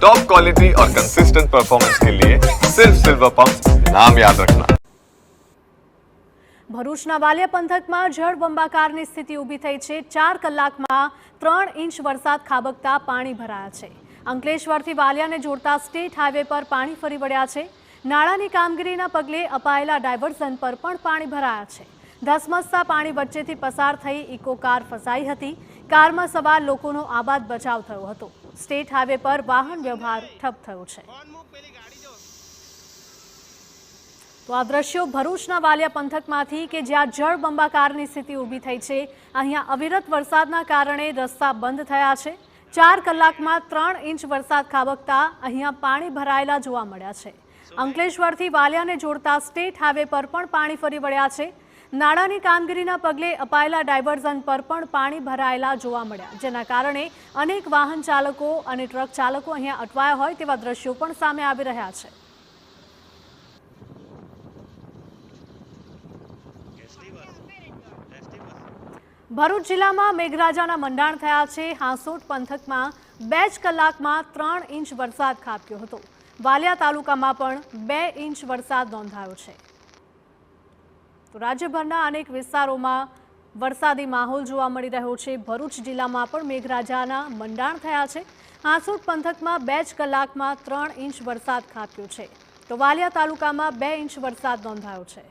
Top quality और consistent performance के लिए सिर्फ सिल्वर पंप नाम याद रखना। ભરૂચના વાલિયા પંથકમાં જળબંબાકારની સ્થિતિ ઊભી થઈ છે। 4 કલાકમાં 3 ઇંચ વરસાદ ખાબકતા પાણી ભરાયા છે। અંકલેશ્વરથી વાલિયાને જોડતા સ્ટેટ હાઈવે પર પાણી ફરી વળ્યા છે। નાળાની કામગીરીના પગલે અપાયેલા ડાયવર્ઝન પર પણ પાણી ભરાયા છે। ધસમસતા પાણી વચ્ચેથી પસાર થઈ ઇકો કાર ફસાઈ હતી। કારમાં સવાર લોકોનો આબાદ બચાવ થયો હતો। સ્ટેટ હાઈવે પર વાહન વ્યવહાર ઠપ થયો છે। તો આ દ્રશ્યો ભરૂચના વાલિયા પંથકમાંથી કે જ્યાં જળબંબાકારની સ્થિતિ ઊભી થઈ છે। અહીંયા અવિરત વરસાદના કારણે રસ્તા બંધ થયા છે। 4 કલાકમાં 3 ઇંચ વરસાદ ખાબકતા અહીંયા પાણી ભરાયેલા જોવા મળ્યા છે। અંકલેશ્વરથી વાલિયાને જોડતા સ્ટેટ હાઈવે પર પણ પાણી ફરી વળ્યા છે। નાળાની કામગીરીના પગલે અપાયેલા ડાયવર્ઝન પર પણ પાણી ભરાયેલા જોવા મળ્યા, જેના કારણે અનેક વાહન ચાલકો અને ટ્રક ચાલકો અહીંયા અટવાયા હોય તેવા દ્રશ્યો પણ સામે આવી રહ્યા છે। ભરૂચ જિલ્લામાં મેઘરાજાના મંડાણ થયા છે। હાંસોટ પંથકમાં 2 કલાકમાં 3 ઇંચ વરસાદ ખાબક્યો હતો। વાલિયા તાલુકામાં પણ 2 ઇંચ વરસાદ નોંધાયો છે। તો રાજ્યભરના અનેક વિસ્તારોમાં વરસાદી માહોલ જોવા મળી રહ્યો છે। ભરૂચ જિલ્લામાં પણ મેઘરાજાના મંડાણ થયા છે। હાંસોટ પંથકમાં 2 કલાકમાં 3 ઇંચ વરસાદ ખાબક્યો છે। તો વાલિયા તાલુકામાં 2 ઇંચ વરસાદ નોંધાયો છે।